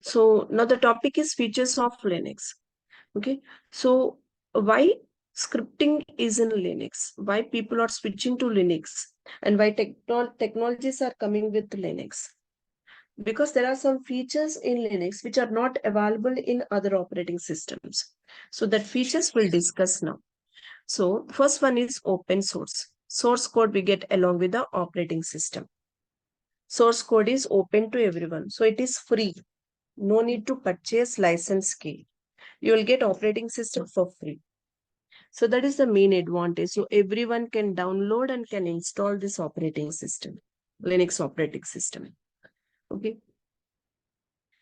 So now the topic is features of Linux. Okay, so why scripting is in Linux? Why people are switching to Linux? And why technologies are coming with Linux? Because there are some features in Linux which are not available in other operating systems. So that features we'll discuss now. So first one is open source. Source code we get along with the operating system. Source code is open to everyone. So it is free. No need to purchase license key. You will get operating system for free. So that is the main advantage. So everyone can download and can install this operating system, Linux operating system. Okay.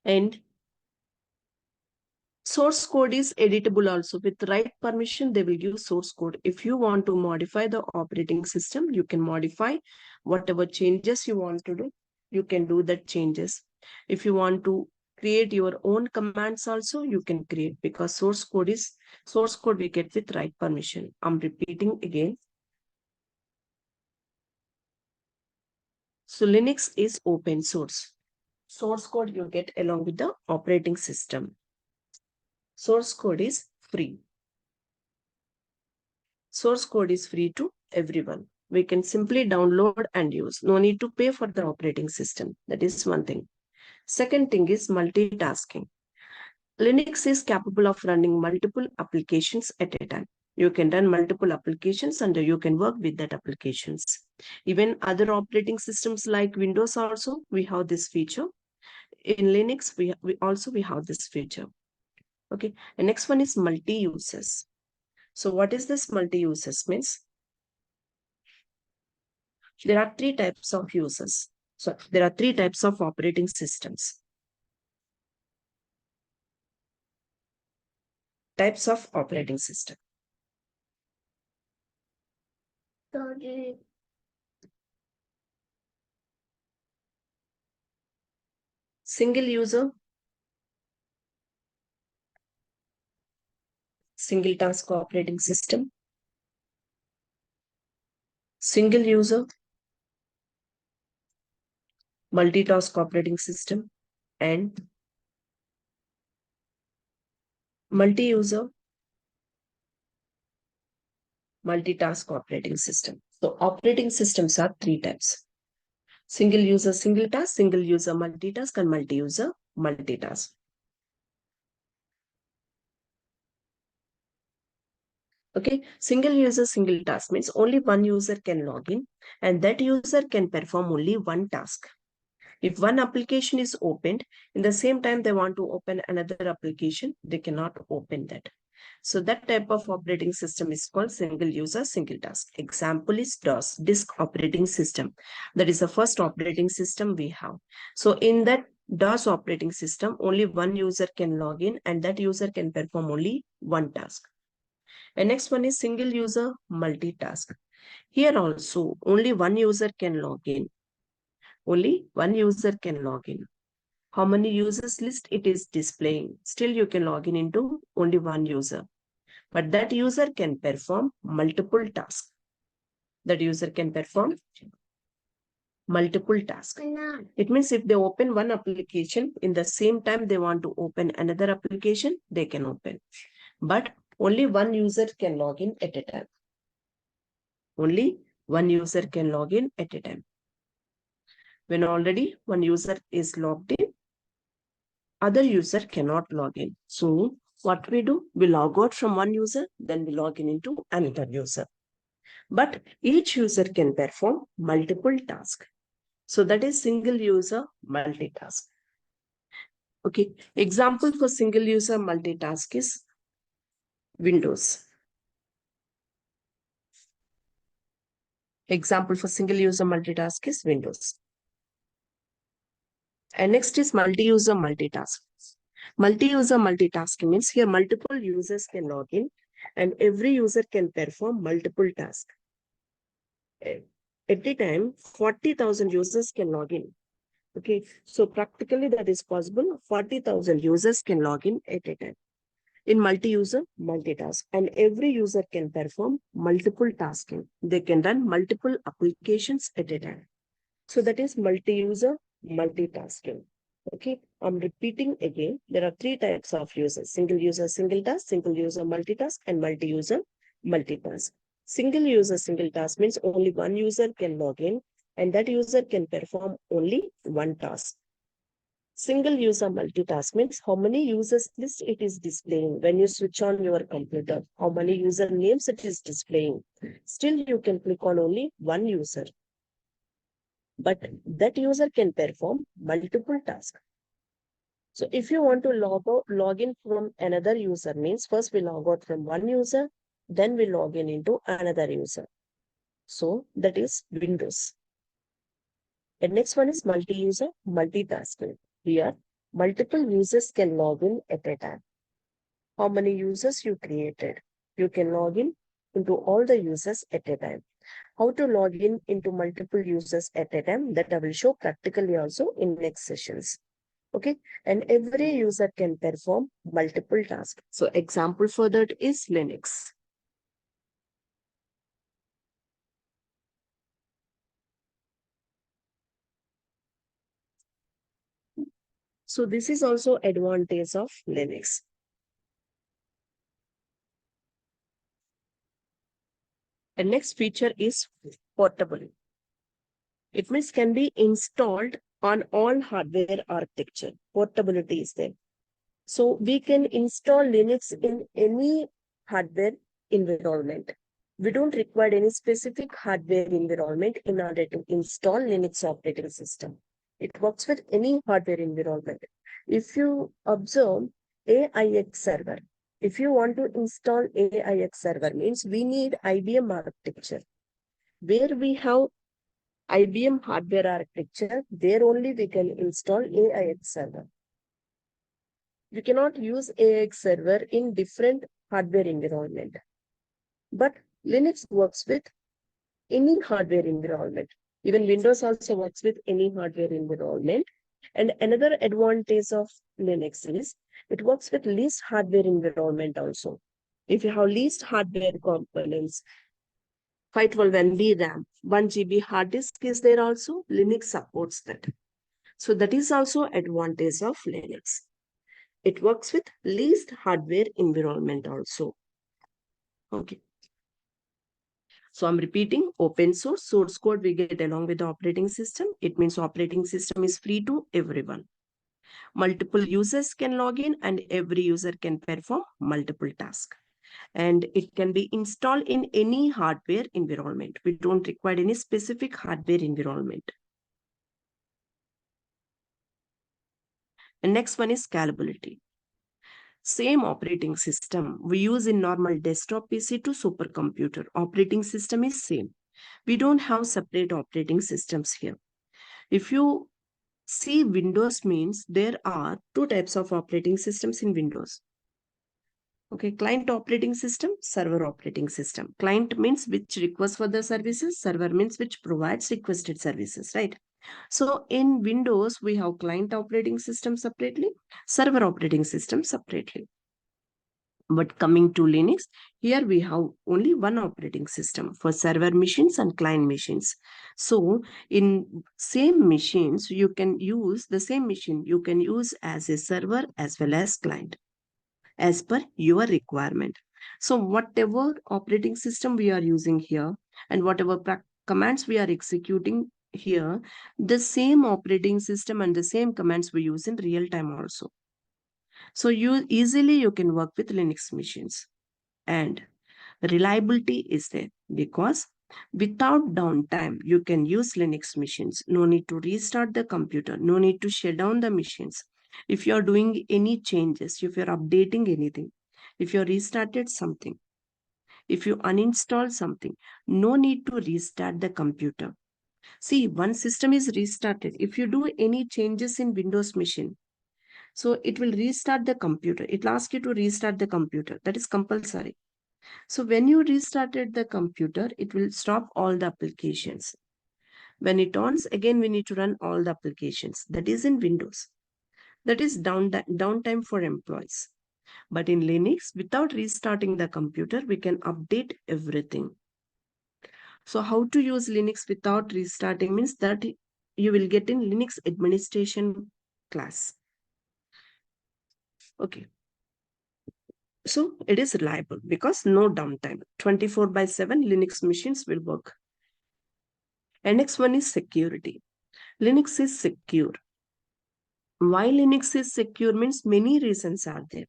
And source code is editable also. With right permission, they will give source code. If you want to modify the operating system, you can modify whatever changes you want to do. You can do that changes. If you want to create your own commands also, you can create, because source code we get with right permission. I'm repeating again. So Linux is open source. Source code you get along with the operating system. Source code is free. Source code is free to everyone. We can simply download and use. No need to pay for the operating system. That is one thing. Second thing is multitasking. Linux is capable of running multiple applications at a time. You can run multiple applications and you can work with that applications. Even other operating systems like Windows also, we have this feature. In Linux, we have this feature. Okay. And next one is multi-users. So what is this multi-users means? There are three types of users. So there are three types of operating systems. Types of operating system. Single user, single task operating system, single user, multitask operating system, and multi-user, multitask operating system. So operating systems are three types. Single user, single task, single user, multitask, and multi-user, multitask. Okay, single user, single task means only one user can log in and that user can perform only one task. If one application is opened, in the same time they want to open another application, they cannot open that. So that type of operating system is called single user, single task. Example is DOS, disk operating system. That is the first operating system we have. So in that DOS operating system, only one user can log in and that user can perform only one task. And next one is single user multitask. Here also only one user can log in. Only one user can log in. How many users list it is displaying. Still you can log in into only one user. But that user can perform multiple tasks. That user can perform multiple tasks. It means if they open one application, in the same time they want to open another application, they can open. But only one user can log in at a time. Only one user can log in at a time. When already one user is logged in, other user cannot log in. So what we do, we log out from one user, then we log in into another user. But each user can perform multiple tasks. So that is single user multitask. Okay, example for single user multitask is Windows. Example for single user multitask is Windows. And next is multi-user multitask. Multi-user multitasking means here multiple users can log in and every user can perform multiple tasks. At the time, 40,000 users can log in. Okay, so practically that is possible. 40,000 users can log in at a time. In multi-user multitask, and every user can perform multiple tasking. They can run multiple applications at a time. So that is multi-user multitasking. Okay, I'm repeating again. There are three types of users: single user, single task, single user, multitask, and multi-user, multitask. Single user, single task means only one user can log in and that user can perform only one task. Single user multitask means how many users list it is displaying when you switch on your computer, how many user names it is displaying. Still, you can click on only one user, but that user can perform multiple tasks. So if you want to log in from another user means first we log out from one user, then we log in into another user. So that is Windows. And next one is multi-user multitasking. Here, multiple users can log in at a time. How many users you created? You can log in into all the users at a time. How to log in into multiple users at a time, that I will show practically also in next sessions. Okay, and every user can perform multiple tasks. So example for that is Linux. So this is also advantage of Linux. And next feature is portable. It means can be installed on all hardware architecture. Portability is there. So we can install Linux in any hardware environment. We don't require any specific hardware environment in order to install Linux operating system. It works with any hardware environment. If you observe AIX server, if you want to install AIX server means we need IBM architecture. Where we have IBM hardware architecture, there only we can install AIX server. You cannot use AIX server in different hardware environment. But Linux works with any hardware environment. Even Windows also works with any hardware environment. And another advantage of Linux is it works with least hardware environment also. If you have least hardware components, 512 MB RAM, 1 GB hard disk is there also, Linux supports that. So that is also advantage of Linux. It works with least hardware environment also. Okay. So I'm repeating, open source code we get along with the operating system. It means operating system is free to everyone. Multiple users can log in and every user can perform multiple tasks. And it can be installed in any hardware environment. We don't require any specific hardware environment. And next one is scalability. Same operating system we use in normal desktop PC to supercomputer. Operating system is same. We don't have separate operating systems here. If you see, Windows means there are two types of operating systems in Windows. Okay, client operating system, server operating system. Client means which requests for the services, server means which provides requested services, right? So in Windows, we have client operating system separately, server operating system separately. But coming to Linux, here we have only one operating system for server machines and client machines. So in same machines, you can use the same machine. You can use as a server as well as client as per your requirement. So whatever operating system we are using here and whatever commands we are executing here, the same operating system and the same commands we use in real time also. So you can work with Linux machines. And reliability is there because without downtime, you can use Linux machines. No need to restart the computer. No need to shut down the machines. If you're doing any changes, if you're updating anything, if you restarted something, if you uninstall something, no need to restart the computer. See, one system is restarted. If you do any changes in Windows machine, so it will restart the computer. It will ask you to restart the computer. That is compulsory. So when you restarted the computer, it will stop all the applications. When it ons, again we need to run all the applications. That is in Windows. That is downtime for employees. But in Linux, without restarting the computer, we can update everything. So how to use Linux without restarting means that you will get in Linux administration class. Okay. So it is reliable because no downtime. 24/7 Linux machines will work. And next one is security. Linux is secure. Why Linux is secure means many reasons are there.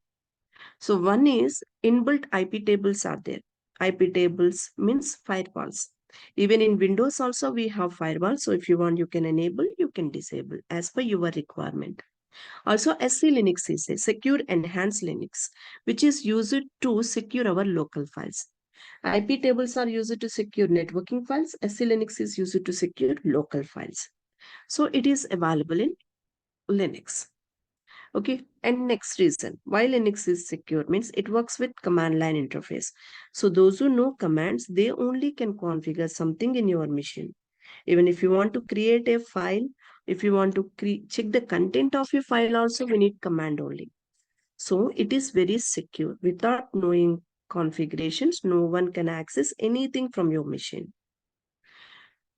So one is inbuilt IP tables are there. IP tables means firewalls. Even in Windows also we have firewalls. So if you want, you can enable, you can disable as per your requirement. Also, SC Linux is a secure enhanced Linux, which is used to secure our local files. IP tables are used to secure networking files. SC Linux is used to secure local files. So it is available in Linux. Okay, and next reason why Linux is secure means it works with command line interface. So those who know commands, they only can configure something in your machine. Even if you want to create a file, if you want to check the content of your file also, we need command only. So it is very secure. Without knowing configurations, no one can access anything from your machine.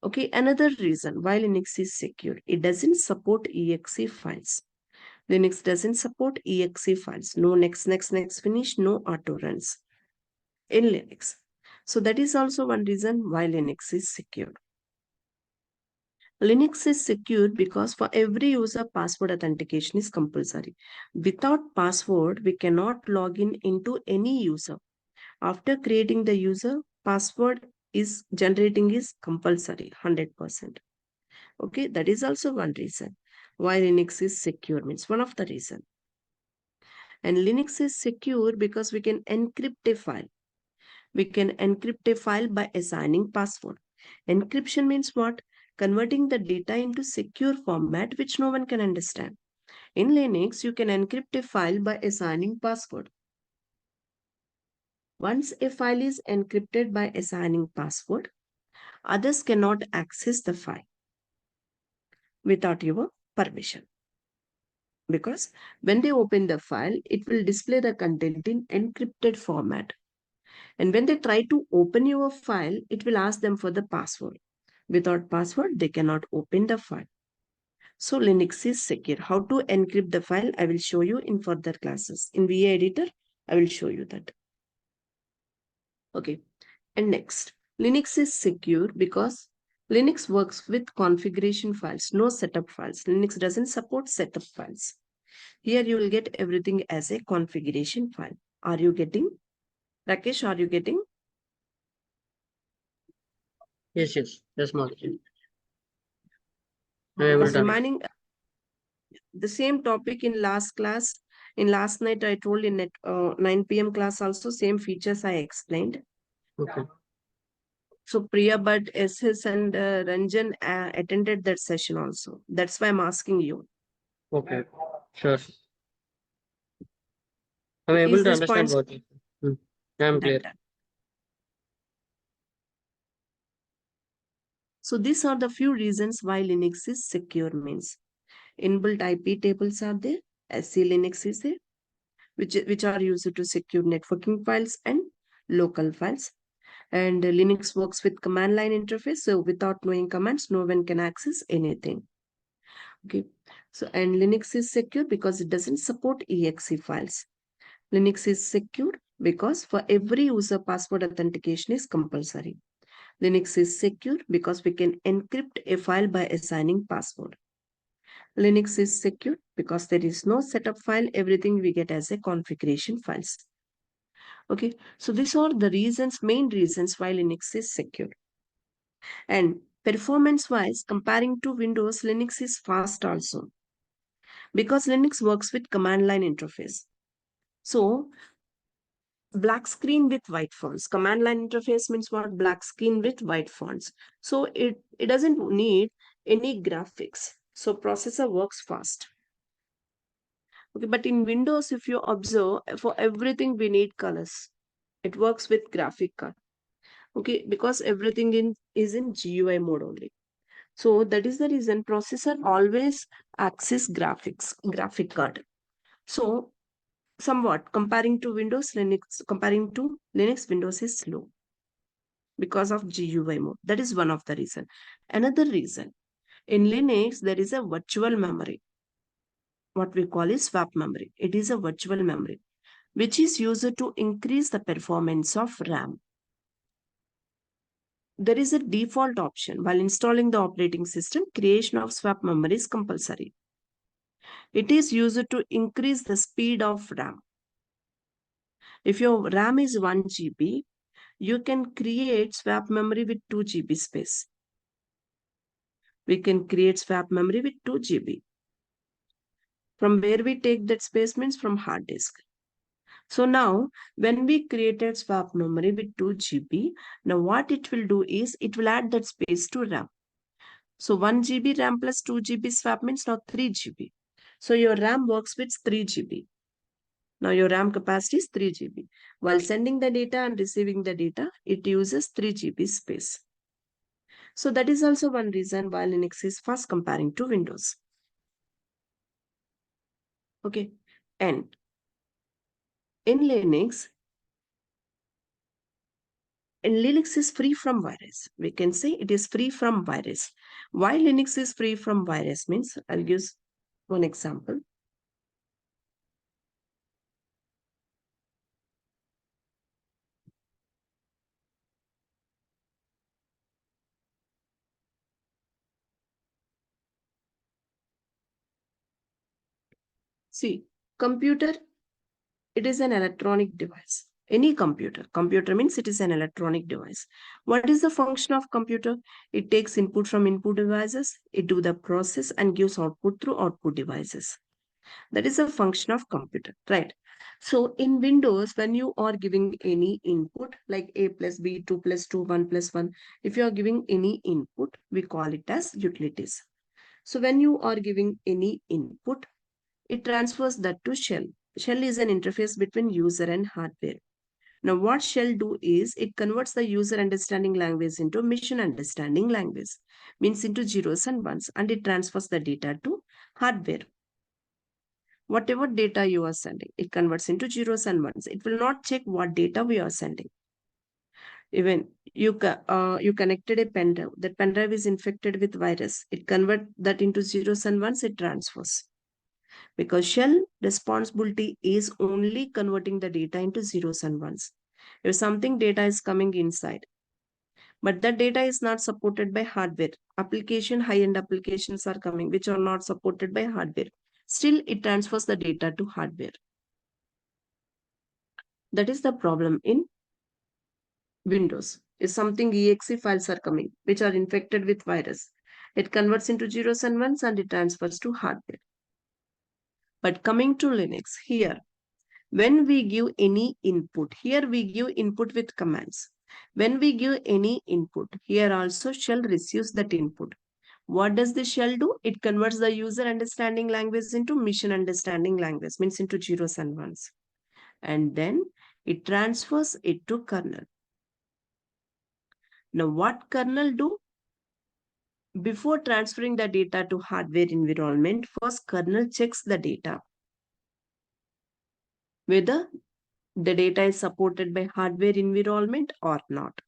Okay, another reason why Linux is secure, it doesn't support exe files. Linux doesn't support exe files. No next finish, no auto runs in Linux. So that is also one reason why Linux is secure. Linux is secure because for every user, password authentication is compulsory. Without password, we cannot log in into any user. After creating the user, password is generating is compulsory, 100%. Okay, that is also one reason why Linux is secure, means one of the reason. And Linux is secure because we can encrypt a file. We can encrypt a file by assigning password. Encryption means what? Converting the data into secure format which no one can understand. In Linux, you can encrypt a file by assigning password. Once a file is encrypted by assigning password, others cannot access the file without your permission. Because when they open the file, it will display the content in encrypted format. And when they try to open your file, it will ask them for the password. Without password, they cannot open the file. So Linux is secure. How to encrypt the file, I will show you in further classes. In VA Editor, I will show you that. Okay. And next, Linux is secure because Linux works with configuration files, no setup files. Linux doesn't support setup files. Here you will get everything as a configuration file. Are you getting? Rakesh, are you getting? Yes, Madhuri. I am able Because to understand. remaining the same topic in last class, in last night I told in 9 p.m. class also, same features I explained. Okay. So Priya Bhatt, SS and Ranjan attended that session also. That's why I'm asking you. Okay. Sure. I'm able Is to this understand points what you said. I am clear. done? So these are the few reasons why Linux is secure means. Inbuilt IP tables are there, SC Linux is there, which are used to secure networking files and local files. And Linux works with command line interface. So without knowing commands, no one can access anything. Okay. So, and Linux is secure because it doesn't support exe files. Linux is secure because for every user, password authentication is compulsory. Linux is secure because we can encrypt a file by assigning password. Linux is secure because there is no setup file. Everything we get as a configuration files. Okay. So these are the reasons, main reasons why Linux is secure. And performance-wise, comparing to Windows, Linux is fast also because Linux works with command line interface. So black screen with white fonts. Command line interface means what? Black screen with white fonts. So it doesn't need any graphics. So processor works fast. Okay, but in Windows, if you observe, for everything we need colors. It works with graphic card. Okay, because everything is in GUI mode only. So that is the reason processor always access graphic card. So somewhat comparing to Windows is slow because of GUI mode. That is one of the reason. Another reason, in Linux, there is a virtual memory. what we call is swap memory. It is a virtual memory, which is used to increase the performance of RAM. There is a default option while installing the operating system. Creation of swap memory is compulsory. It is used to increase the speed of RAM. If your RAM is 1 GB, you can create swap memory with 2 GB space. We can create swap memory with 2 GB. From where we take that space means from hard disk. So now when we created swap memory with 2 GB, now what it will do is it will add that space to RAM. So 1 GB RAM plus 2 GB swap means now 3 GB. So your RAM works with 3 GB. Now your RAM capacity is 3 GB. While sending the data and receiving the data, it uses 3 GB space. So that is also one reason why Linux is fast comparing to Windows. Okay. And in Linux is free from virus. We can say it is free from virus. Why Linux is free from virus means, I'll use one example. See, computer, it is an electronic device. Any computer. Computer means it is an electronic device. What is the function of computer? It takes input from input devices, it do the process and gives output through output devices. That is a function of computer, right? So in Windows, when you are giving any input like A plus B, 2 plus 2, 1 plus 1, if you are giving any input, we call it as utilities. So when you are giving any input, it transfers that to shell. Shell is an interface between user and hardware. Now what shell do is it converts the user understanding language into machine understanding language, means into zeros and ones, and it transfers the data to hardware. Whatever data you are sending, it converts into zeros and ones. It will not check what data we are sending. Even you connected a pen drive. That pen drive is infected with virus. It converts that into zeros and ones. It transfers. Because shell responsibility is only converting the data into zeros and ones. If something data is coming inside, but that data is not supported by hardware, high-end applications are coming which are not supported by hardware. Still, it transfers the data to hardware. That is the problem in Windows. If something exe files are coming which are infected with virus, it converts into zeros and ones and it transfers to hardware. But coming to Linux, here, when we give any input, here we give input with commands. When we give any input, here also shell receives that input. What does the shell do? It converts the user understanding language into machine understanding language, means into zeros and ones. And then it transfers it to kernel. Now what kernel do? Before transferring the data to hardware environment, first kernel checks the data, whether the data is supported by hardware environment or not.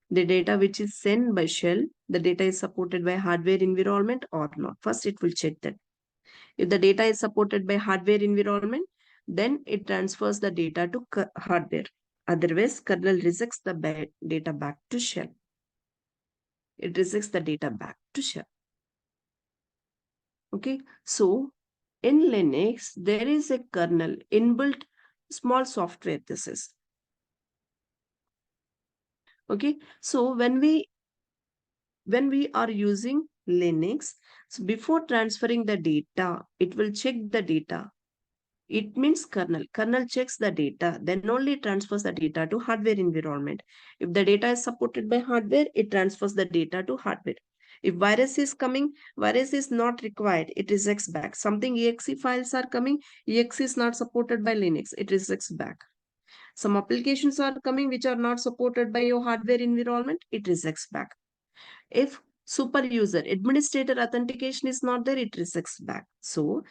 The data which is sent by shell, the data is supported by hardware environment or not. First, it will check that. If the data is supported by hardware environment, then it transfers the data to hardware. Otherwise, kernel rejects the data back to shell. It rejects the data back to shell. Okay, so in Linux, there is a kernel inbuilt small software. This is okay. So when we are using Linux, so before transferring the data, it will check the data. It means kernel. Kernel checks the data, then only transfers the data to hardware environment. If the data is supported by hardware, it transfers the data to hardware. If virus is coming, virus is not required, it rejects back. Something exe files are coming, exe is not supported by Linux, it rejects back. Some applications are coming which are not supported by your hardware environment, it rejects back. If super user administrator authentication is not there, it rejects back. So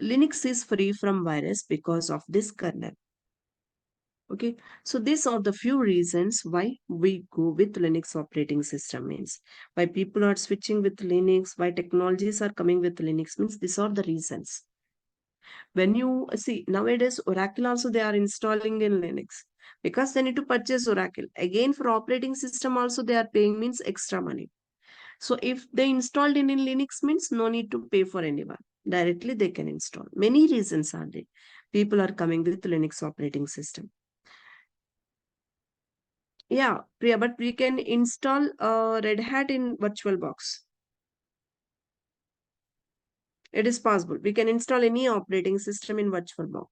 Linux is free from virus because of this kernel. Okay, so these are the few reasons why we go with Linux operating system means why people are switching with Linux, why technologies are coming with Linux means these are the reasons. When you see nowadays Oracle also they are installing in Linux because they need to purchase Oracle. Again for operating system also they are paying means extra money. So if they installed in Linux means no need to pay for anyone. Directly they can install. Many reasons are there. People are coming with Linux operating system. Yeah, Priya, but we can install Red Hat in VirtualBox. It is possible. We can install any operating system in VirtualBox.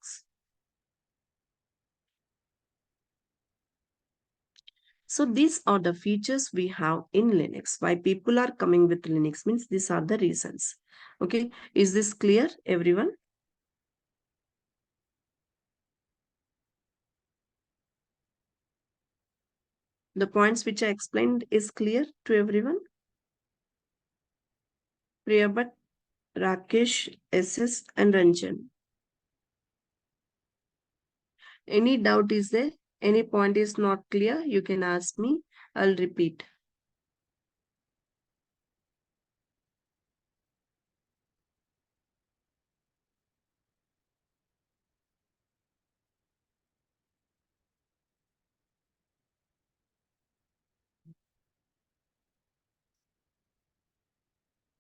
So these are the features we have in Linux. Why people are coming with Linux means these are the reasons. Okay, is this clear, everyone? The points which I explained is clear to everyone? Priya, but Rakesh, SS, and Ranjan. Any doubt is there? Any point is not clear? You can ask me. I'll repeat.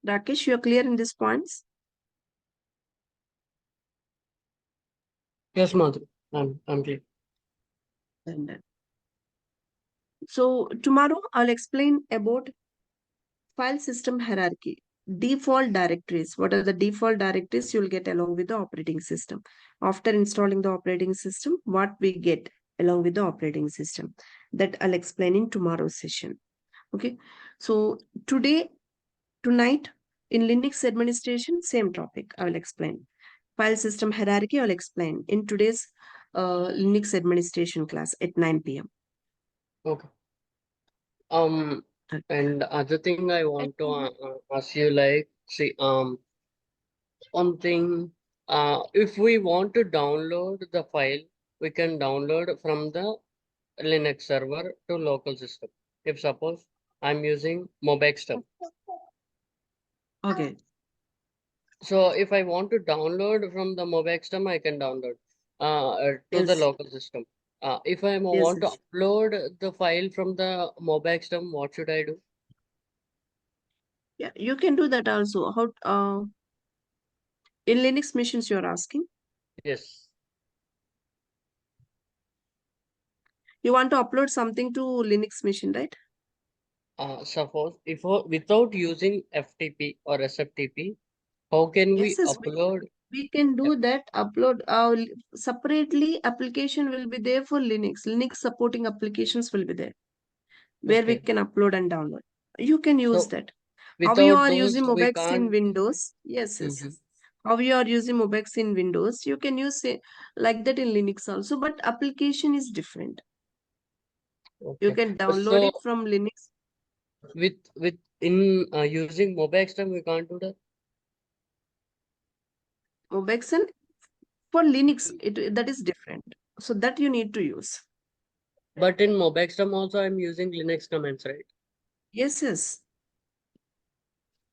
Rakesh, you're clear in these points? Yes, Madhuri. I'm clear. And so tomorrow I'll explain about file system hierarchy. Default directories. What are the default directories you'll get along with the operating system? After installing the operating system, what we get along with the operating system? That I'll explain in tomorrow's session. Okay. So tonight, in Linux administration, same topic I will explain. File system hierarchy I will explain in today's Linux administration class at 9 p.m. Okay. And other thing I want to ask you, like, see, one thing, if we want to download the file, we can download from the Linux server to local system. If suppose I'm using Mobexter. Okay. So if I want to download from the Mobexter, I can download to the Yes. local system. If I Yes. want to Yes. upload the file from the Mobexter, what should I do? Yeah, you can do that also. How in Linux machines you're asking? Yes. You want to upload something to Linux machine, right? Suppose if without using FTP or SFTP, how can we Yes, yes, upload? we can do that. Upload separately application will be there for Linux. Linux supporting applications will be there where we Okay. can upload and download. You can use So that. How you without are those, using we Mobex in can't. Windows? Yes, yes. Mhm. How you are using Mobex in Windows? You can use it like that in Linux also, but application is different. You Okay. can download So it from Linux. with in using Mobexter, we can't do that. Mobex and for Linux, that is different. So that you need to use. But in Mobexter also, I'm using Linux commands, right? Yes, yes.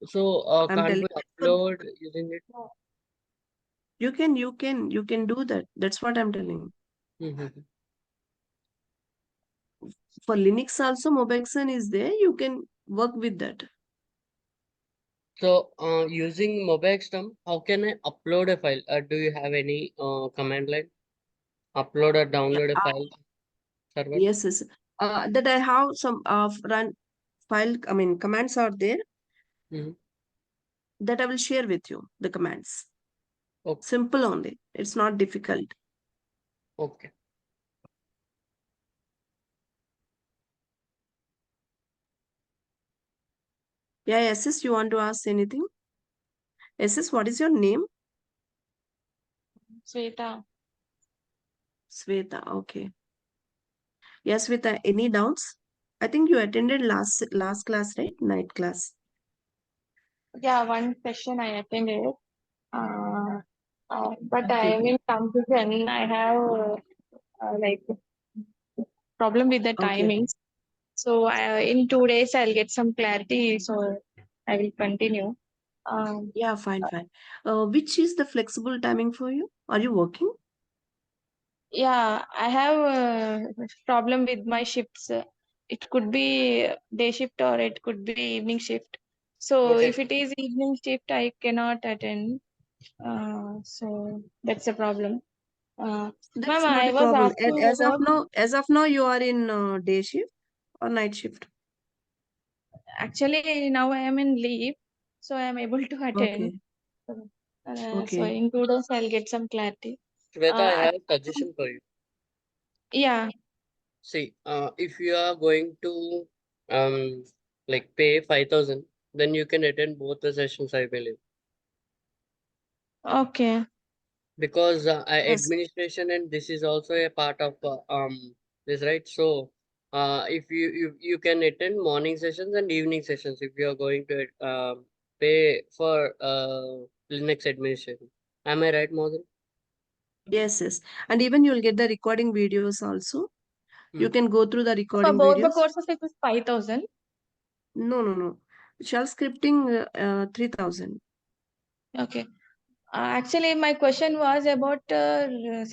So I'm can't telling we you upload using it? you can do that. That's what I'm telling you. Mhm. For Linux also, Mobexen is there. You can work with that. So using Mobexter, how can I upload a file? Do you have any command line? Upload or Yeah. download a file server? Yes, yes. That I have some run file. I mean, commands are there Mhm. that I will share with you. The commands. Okay. Simple only. It's not difficult. Okay. Yeah, SS, you want to ask anything? SS, what is your name? Sweta. Sweta. Okay. Yes, Sweta. Any doubts? I think you attended last class, right? Night class. Yeah, one session I attended. But I Okay. am in confusion. I have like problem with the Okay. timings. So in 2 days I'll get some clarity. So I will continue. Yeah, fine. Which is the flexible timing for you? Are you working? Yeah, I have a problem with my shifts. It could be day shift or it could be evening shift. So Okay. if it is evening shift, I cannot attend. So that's a problem. That's Ma'am, not I a was problem. asking about, As of now, you are in day shift or night shift? actually now I am in leave, so I am able to attend. Okay. So Okay. in 2 days I'll get some clarity. Shweta, I Uh, have a suggestion for you. yeah, See, if you are going to like pay 5,000, then you can attend both the sessions, I believe. okay. Because Yes. administration and this is also a part of this, right? So if you can attend morning sessions and evening sessions if you are going to pay for Linux administration. Am I right, Madhuri? Yes. And even you'll get the recording videos also. You Hmm. can go through the For recording both the videos. courses, it is 5,000. No. Shell scripting 3,000. Okay. Actually, my question was about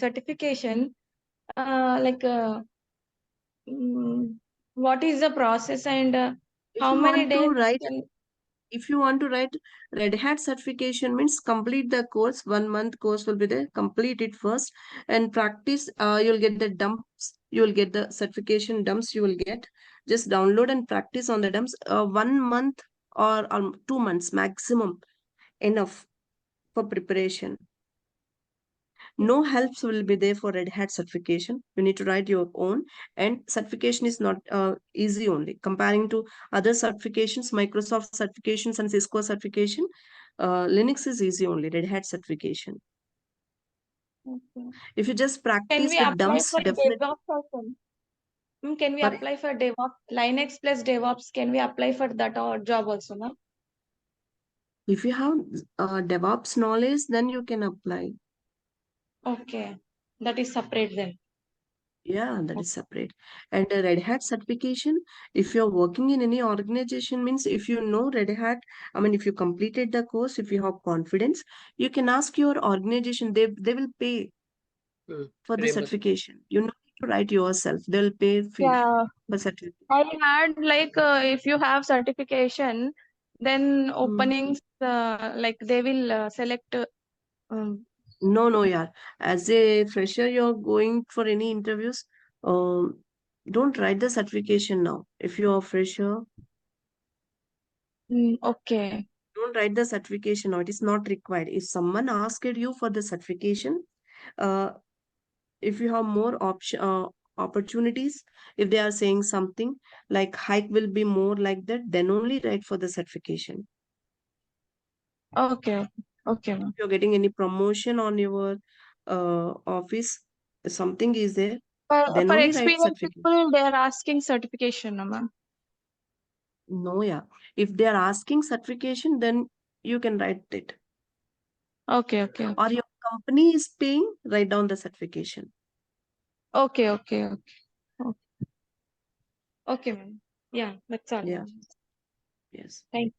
certification. Like, what is the process and If how you many want days to write, can... if you want to write Red Hat certification means complete the course. 1 month course will be there. Complete it first and practice. You'll get the dumps. You will get the certification dumps. You will get. Just download and practice on the dumps. 1 month or 2 months maximum enough for preparation. No helps will be there for Red Hat certification. You need to write your own, and certification is not easy only. Comparing to other certifications, Microsoft certifications and Cisco certification, Linux is easy only, Red Hat certification. Okay. If you just Can practice we with apply dumps, for definitely. DevOps also? Can we Sorry? apply for DevOps, Linux plus DevOps? Can we apply for that or job also, no? If you have DevOps knowledge, then you can apply. Okay. That is separate then. Yeah, that is separate. And a Red Hat certification, if you're working in any organization, means if you know Red Hat, I mean, if you completed the course, if you have confidence, you can ask your organization, they will pay for the Reimbursement. certification. You don't need to write yourself. They'll pay fee Yeah. for certification. I had like if you have certification, then Hmm. openings like they will select. Um, No, yeah. As a fresher, you're going for any interviews. Um, don't write the certification now. If you're a fresher, okay. don't write the certification now. It is not required. If someone asked you for the certification, uh, if you have more opportunities, if they are saying something like hike will be more like that, then only write for the certification. Okay. Okay, ma'am. If you're getting any promotion on your office, something is there, then For only write experienced certificate. people, they are asking certification, no, ma'am. No, yeah. If they are asking certification, then you can write it. Okay. Or your company is paying, write down the certification. Okay. Okay, ma'am. Yeah, that's all. Yeah. Yes. Thank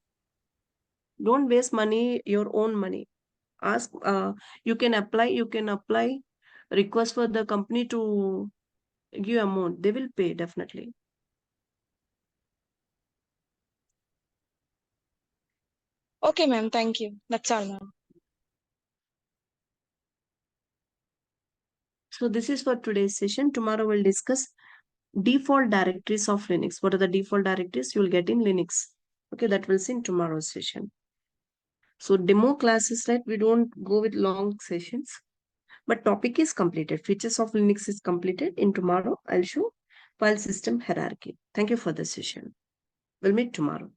Don't waste money, your own money. Ask, you can apply, request for the company to give amount. They will pay definitely. Okay, ma'am. Thank you. That's all, ma'am. So this is for today's session. Tomorrow we'll discuss default directories of Linux. What are the default directories you will get in Linux? Okay, that we'll see in tomorrow's session. So demo classes, right? We don't go with long sessions, but topic is completed. Features of Linux is completed. In tomorrow, I'll show file system hierarchy. Thank you for the session. We'll meet tomorrow.